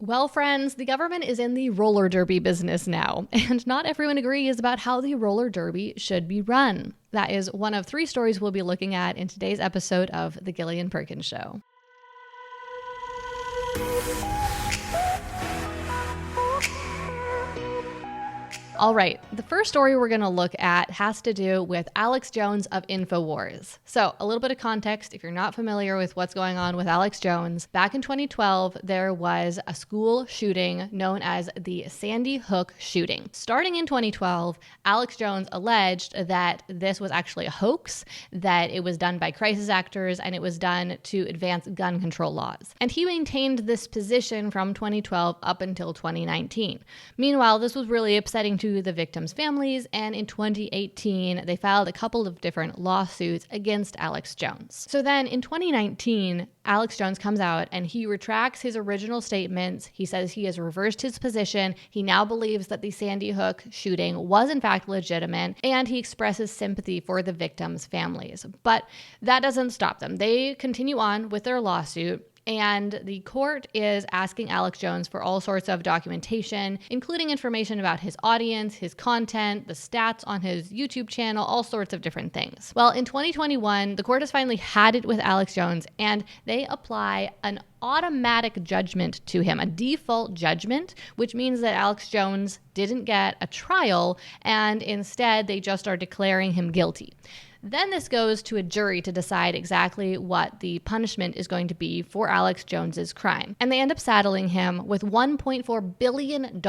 Well, friends, the government is in the roller derby business now, and not everyone agrees about how the roller derby should be run. That is one of 3 stories we'll be looking at in today's episode of The Gillian Perkins Show. All right, the first story we're going to look at has to do with Alex Jones of Infowars. So a little bit of context, if you're not familiar with what's going on with Alex Jones, back in 2012, there was a school shooting known as the Sandy Hook shooting. Starting in 2012, Alex Jones alleged that this was actually a hoax, that it was done by crisis actors, and it was done to advance gun control laws. And he maintained this position from 2012 up until 2019. Meanwhile, this was really upsetting to the victims' families, and in 2018, they filed a couple of different lawsuits against Alex Jones. So then in 2019, Alex Jones comes out and he retracts his original statements. He says he has reversed his position. He now believes that the Sandy Hook shooting was in fact legitimate, and he expresses sympathy for the victims' families. But that doesn't stop them. They continue on with their lawsuit. And the court is asking Alex Jones for all sorts of documentation, including information about his audience, his content, the stats on his YouTube channel, all sorts of different things. Well, in 2021, the court has finally had it with Alex Jones, and they apply an automatic judgment to him, a default judgment, which means that Alex Jones didn't get a trial, and instead they just are declaring him guilty. Then this goes to a jury to decide exactly what the punishment is going to be for Alex Jones's crime. And they end up saddling him with $1.4 billion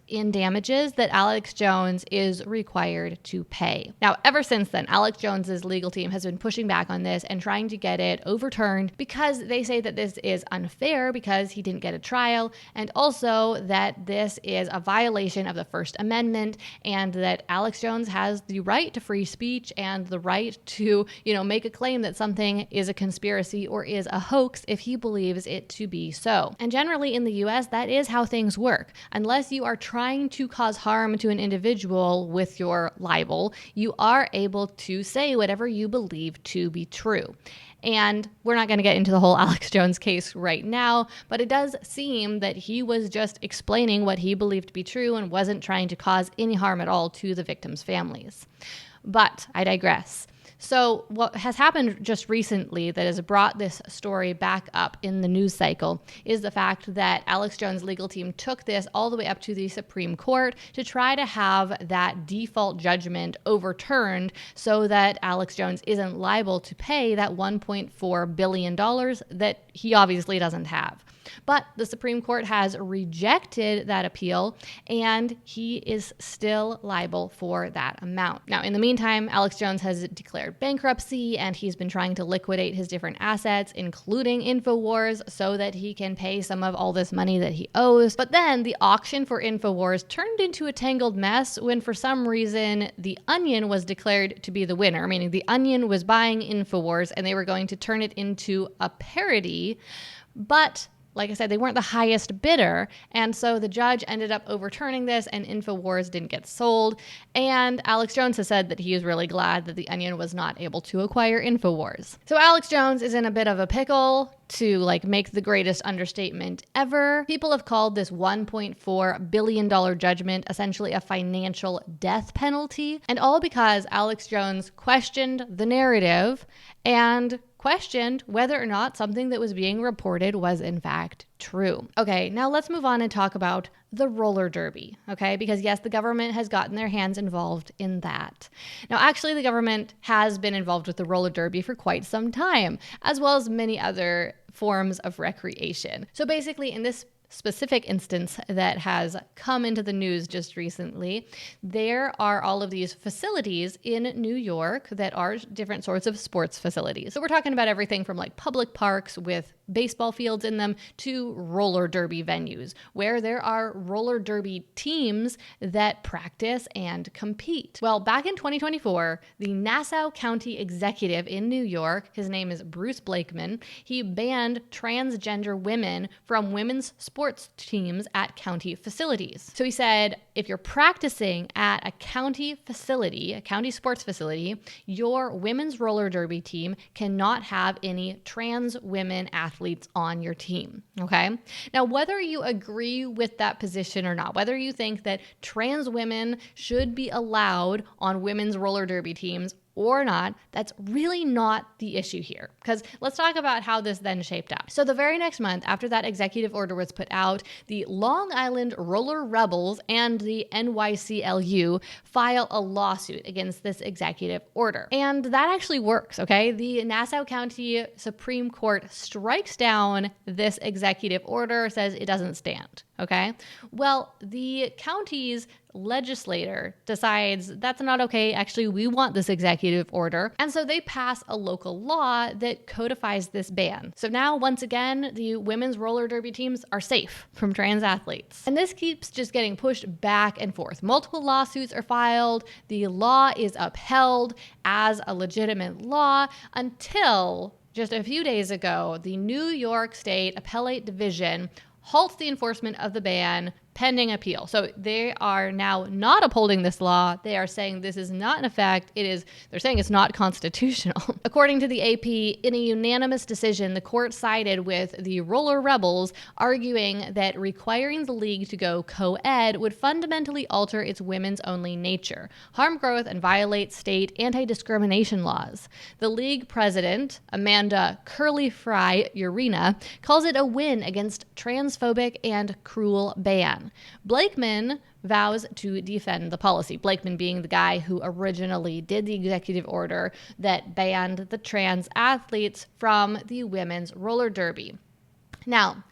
in damages that Alex Jones is required to pay. Now, ever since then, Alex Jones's legal team has been pushing back on this and trying to get it overturned because they say that this is unfair because he didn't get a trial, and also that this is a violation of the First Amendment, and that Alex Jones has the right to free speech and the right to, make a claim that something is a conspiracy or is a hoax if he believes it to be so. And generally in the US, that is how things work. Unless you are trying to cause harm to an individual with your libel, you are able to say whatever you believe to be true. And we're not going to get into the whole Alex Jones case right now, but it does seem that he was just explaining what he believed to be true and wasn't trying to cause any harm at all to the victims' families. But I digress. So what has happened just recently that has brought this story back up in the news cycle is the fact that Alex Jones' legal team took this all the way up to the Supreme Court to try to have that default judgment overturned so that Alex Jones isn't liable to pay that $1.4 billion that he obviously doesn't have. But the Supreme Court has rejected that appeal, and he is still liable for that amount. Now, in the meantime, Alex Jones has declared bankruptcy, and he's been trying to liquidate his different assets, including Infowars, so that he can pay some of all this money that he owes. But then the auction for Infowars turned into a tangled mess when, for some reason, The Onion was declared to be the winner, meaning The Onion was buying Infowars, and they were going to turn it into a parody. But like I said, they weren't the highest bidder, and so the judge ended up overturning this, and Infowars didn't get sold. And Alex Jones has said that he is really glad that The Onion was not able to acquire Infowars. So Alex Jones is in a bit of a pickle, to make the greatest understatement ever. People have called this $1.4 billion judgment essentially a financial death penalty, and all because Alex Jones questioned the narrative and questioned whether or not something that was being reported was in fact true. Okay, now let's move on and talk about the roller derby, okay? Because yes, the government has gotten their hands involved in that. Now, actually, the government has been involved with the roller derby for quite some time, as well as many other forms of recreation. So basically, in this specific instance that has come into the news just recently, there are all of these facilities in New York that are different sorts of sports facilities. So we're talking about everything from public parks with baseball fields in them to roller derby venues where there are roller derby teams that practice and compete. Well, back in 2024, the Nassau County executive in New York, his name is Bruce Blakeman, he banned transgender women from women's sports sports teams at county facilities. So he said, if you're practicing at a county facility, a county sports facility, your women's roller derby team cannot have any trans women athletes on your team, okay? Now, whether you agree with that position or not, whether you think that trans women should be allowed on women's roller derby teams or not, that's really not the issue here. Because let's talk about how this then shaped up. So the very next month after that executive order was put out, the Long Island Roller Rebels and the NYCLU file a lawsuit against this executive order. And that actually works, okay? The Nassau County Supreme Court strikes down this executive order, says it doesn't stand, okay? Well, the county's legislator decides that's not okay. Actually, we want this executive order. And so they pass a local law that codifies this ban. So now, once again, the women's roller derby teams are safe from trans athletes. And this keeps just getting pushed back and forth. Multiple lawsuits are filed. The law is upheld as a legitimate law until just a few days ago, the New York State Appellate Division halts the enforcement of the ban pending appeal. So they are now not upholding this law. They are saying this is not in effect. They're saying it's not constitutional. According to the AP, in a unanimous decision, the court sided with the Roller Rebels, arguing that requiring the league to go co-ed would fundamentally alter its women's-only nature, harm growth, and violate state anti-discrimination laws. The league president, Amanda Curly Fry Urena, calls it a win against transphobic and cruel ban. Blakeman vows to defend the policy. Blakeman being the guy who originally did the executive order that banned the trans athletes from the women's roller derby. Now,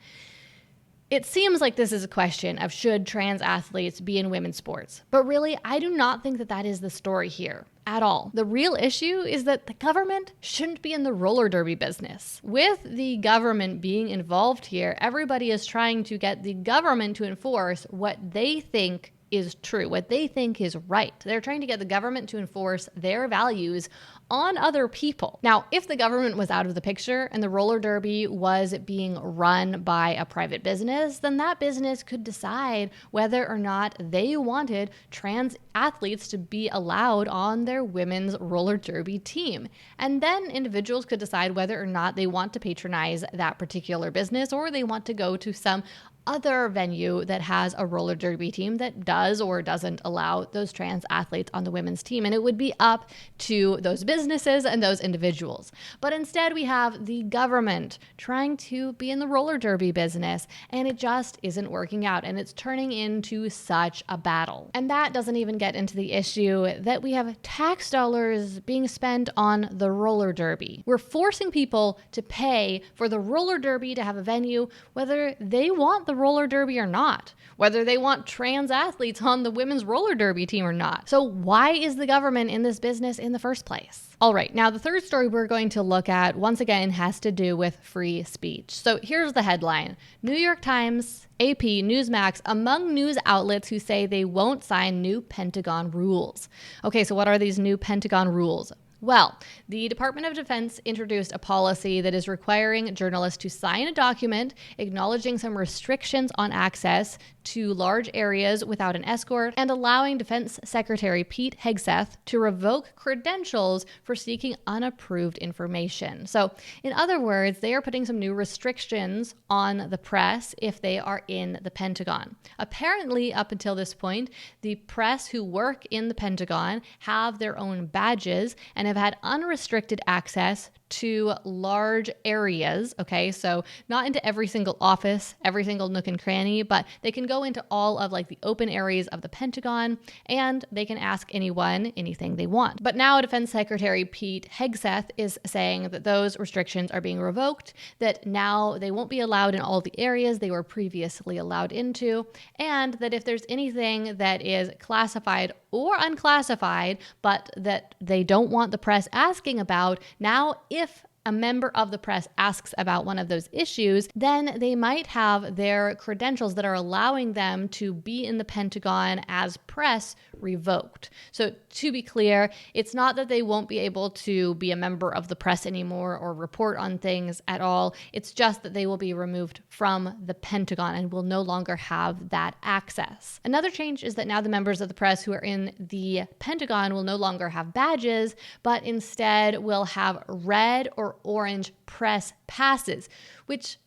it seems like this is a question of should trans athletes be in women's sports, but really, I do not think that that is the story here at all. The real issue is that the government shouldn't be in the roller derby business. With the government being involved here, everybody is trying to get the government to enforce what they think is true, what they think is right. They're trying to get the government to enforce their values on other people. Now, if the government was out of the picture and the roller derby was being run by a private business, then that business could decide whether or not they wanted trans athletes to be allowed on their women's roller derby team. And then individuals could decide whether or not they want to patronize that particular business or they want to go to some other venue that has a roller derby team that does or doesn't allow those trans athletes on the women's team. And it would be up to those businesses and those individuals. But instead, we have the government trying to be in the roller derby business, and it just isn't working out. And it's turning into such a battle. And that doesn't even get into the issue that we have tax dollars being spent on the roller derby. We're forcing people to pay for the roller derby to have a venue, whether they want the roller derby or not, whether they want trans athletes on the women's roller derby team or not. So why is the government in this business in the first place? All right, now the third story we're going to look at, once again, has to do with free speech. So here's the headline: New York Times, AP, Newsmax, among news outlets who say they won't sign new Pentagon rules. Okay, so what are these new Pentagon rules? Well, the Department of Defense introduced a policy that is requiring journalists to sign a document acknowledging some restrictions on access to large areas without an escort and allowing Defense Secretary Pete Hegseth to revoke credentials for seeking unapproved information. So, in other words, they are putting some new restrictions on the press if they are in the Pentagon. Apparently, up until this point, the press who work in the Pentagon have their own badges and have had unrestricted access to large areas, okay? So not into every single office, every single nook and cranny, but they can go into all of like the open areas of the Pentagon and they can ask anyone anything they want. But now Defense Secretary Pete Hegseth is saying that those restrictions are being revoked, that now they won't be allowed in all the areas they were previously allowed into, and that if there's anything that is classified or unclassified, but that they don't want the press asking about, now if a member of the press asks about one of those issues, then they might have their credentials that are allowing them to be in the Pentagon as press revoked. So to be clear, it's not that they won't be able to be a member of the press anymore or report on things at all. It's just that they will be removed from the Pentagon and will no longer have that access. Another change is that now the members of the press who are in the Pentagon will no longer have badges, but instead will have red or orange press passes, which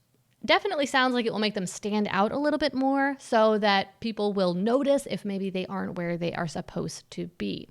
definitely sounds like it will make them stand out a little bit more so that people will notice if maybe they aren't where they are supposed to be.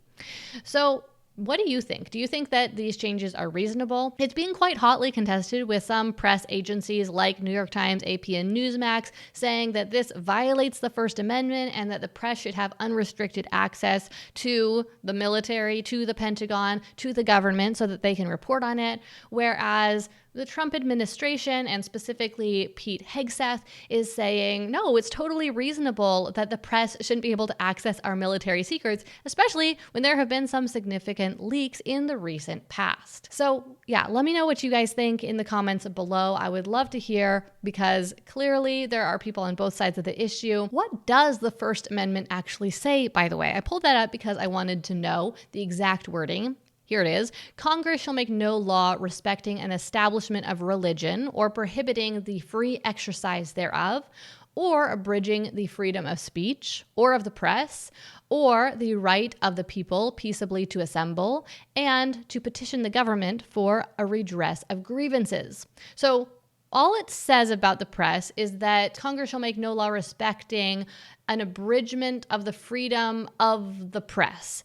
So what do you think? Do you think that these changes are reasonable? It's being quite hotly contested, with some press agencies like New York Times, AP, and Newsmax saying that this violates the First Amendment and that the press should have unrestricted access to the military, to the Pentagon, to the government so that they can report on it. Whereas the Trump administration, and specifically Pete Hegseth, is saying, no, it's totally reasonable that the press shouldn't be able to access our military secrets, especially when there have been some significant leaks in the recent past. So yeah, let me know what you guys think in the comments below. I would love to hear, because clearly there are people on both sides of the issue. What does the First Amendment actually say, by the way? I pulled that up because I wanted to know the exact wording. Here it is. Congress shall make no law respecting an establishment of religion or prohibiting the free exercise thereof, or abridging the freedom of speech or of the press, or the right of the people peaceably to assemble and to petition the government for a redress of grievances. So all it says about the press is that Congress shall make no law respecting an abridgment of the freedom of the press.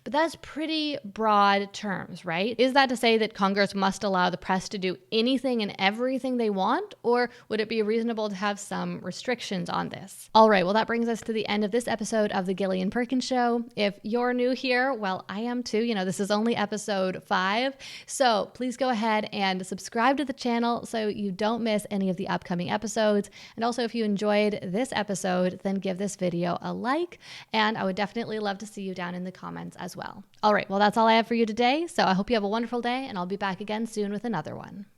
But that's pretty broad terms, right? Is that to say that Congress must allow the press to do anything and everything they want? Or would it be reasonable to have some restrictions on this? All right, well, that brings us to the end of this episode of The Gillian Perkins Show. If you're new here, well, I am too. This is only episode 5. So please go ahead and subscribe to the channel so you don't miss any of the upcoming episodes. And also, if you enjoyed this episode, then give this video a like. And I would definitely love to see you down in the comments as well. All right, well, that's all I have for you today. So I hope you have a wonderful day, and I'll be back again soon with another one.